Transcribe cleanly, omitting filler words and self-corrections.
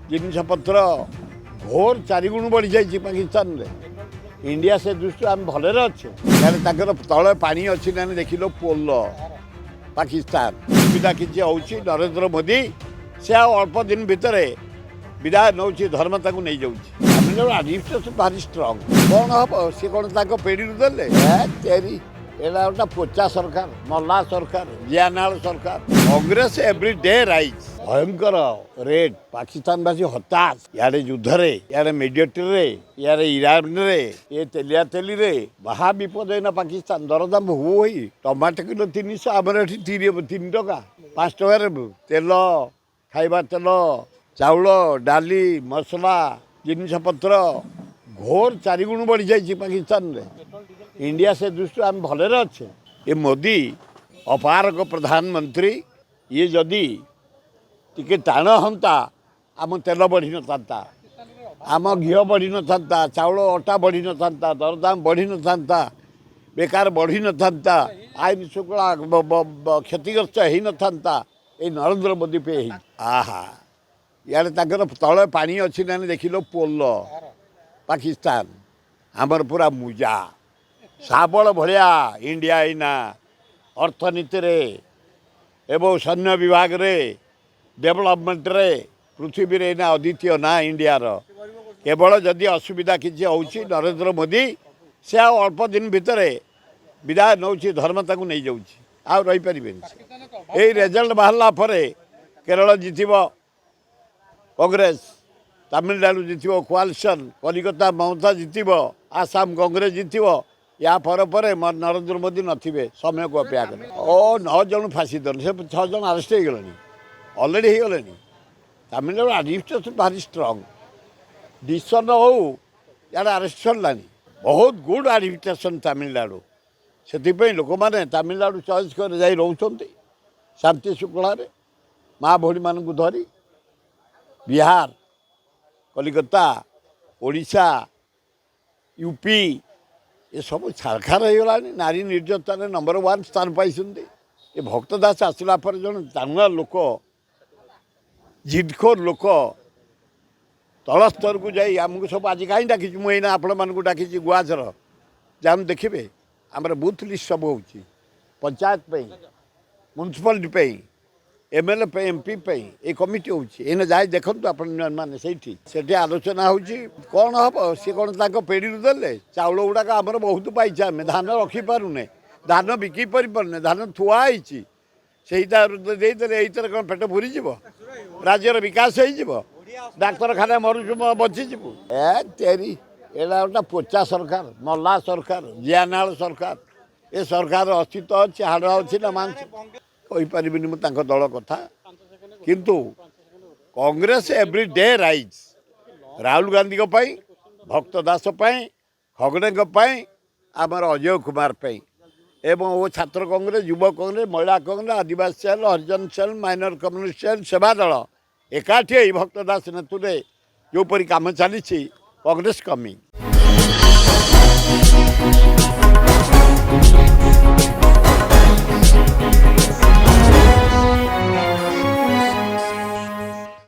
जिनपतर घोर 4 गुण बढ़ी जाइए पाकिस्तान रे। इंडिया से दृष्टि आम भले अच्छे तले पानी अच्छी ना देख लो पोल पाकिस्तान सुविधा किसी हो नरेंद्र मोदी से अल्प दिन भितर विदाय नौ धर्म ताकू नहीं जाऊँगी भारी स्ट्रंग कौन हम सी कौन पेड़ी देले तेरी एटा गोटा पोचा सरकार मल्ला सरकार जियानाल सरकार कांग्रेस एवरी डे राइज भयंकर रेड पाकिस्तानवासी हताश यारे युद्ध रे यारे मिलिटरी यारे ईरान रे ये तेलिया तेली रे महा विपद है ना पाकिस्तान दरदाम हुई टमाटो किलो 300 आमर 3 टका 5 टकर तेल खाइबा तेल चाउल डाली मसला जिनपतर घोर 4 गुण बढ़ी जाइए पाकिस्तान रे। इंडिया से दृष्टि आम भले अच्छे ये मोदी अपारक प्रधानमंत्री ये जदि टिके टाण हंता आम तेल बढ़ी न था आम घी बढ़ी न था चाउल अटा बढ़ी न था दरदाम बढ़ी न था बेकार बढ़ी न था आईन शुक्ला क्षतिग्रस्त हो न था ये नरेंद्र मोदी पे आहा यार तले पानी अच्छी ना देख लो पोल पाकिस्तान आमर पूरा मुजा साबल भाया इंडिया इना अर्थनीति रे एवं सैन्य विभाग रे डेवलपमेंट रे पृथ्वी रे ना अद्वितीय ना इंडिया केवल जदि असुविधा किसी हो नरेंद्र मोदी से अल्प दिन भितर विदाय नौ धर्म ताकू नहीं जाऊँगी आ रही पारे यही रिजल्ट बाहर पर केरल जितब कांग्रेस तमिलनाडु जितब कोआलिशन कलिकता ममता जितब आसाम कांग्रेस जितब या पर नरेंद्र मोदी नथिबे समय को अपेक्षा कर 9 जन फाँसी दन से 6 जन अरेस्ट हो गले अलरेडी हो गले तमिलनाडु एडमिनिस्ट्रेशन भारी स्ट्रंग डिसीजन हो यार अरेस्ट सरलानी बहुत गुड एडमिनिस्ट्रेशन तमिलनाडु से लोक मैंने तमिलनाडु चॉइस कर जा रोच शांति शुक्ला माँ भौणी मान धरी बिहार कलिकता ओडिशा यूपी ये सब छारखार हो गला नारी निर्यातन नंबर 1 स्थान पाई ये भक्त दास आसला पर जन दानुआ लोक जिदखोर लोक तल स्तर को जाई आमको सब आज कहीं डाकी मुझे आपण मानक डाकी गुआझर जान देखिए आमर बूथ लिस्ट सब हो पंचायत म्युनिसिपालिटी एमएलए एमपी ये कमिटी होने जाए देखो मैंने से आलोचना हो कौन हम सी कौन पेड़ी देले चाउल गुड़ाक आमर बहुत पाई आम धान रखिपारूने धान बिकी पारे धान थुआई से कौन पेट भूरी राज्यर विकास हो डाक्तरखाना मरुचु बचीजु तेरी एटा गोटा पोचा सरकार मल्ला सरकार जियानाल सरकार ये सरकार अस्तित्व अच्छी हाड़ अच्छी ना मांस कहीपरि दल कथा किंतु Congress every day rise Rahul Gandhi भक्त दास खगड़े आमर अजय कुमार एवं वो छात्र कांग्रेस युवा कांग्रेस महिला कांग्रेस आदिवासी सेल हरिजन सेल माइनर कम्युनिस्ट सेल सेवा दल एकाठी भक्त दास नेतृत्व जोपरी काम चली कांग्रेस कमिंग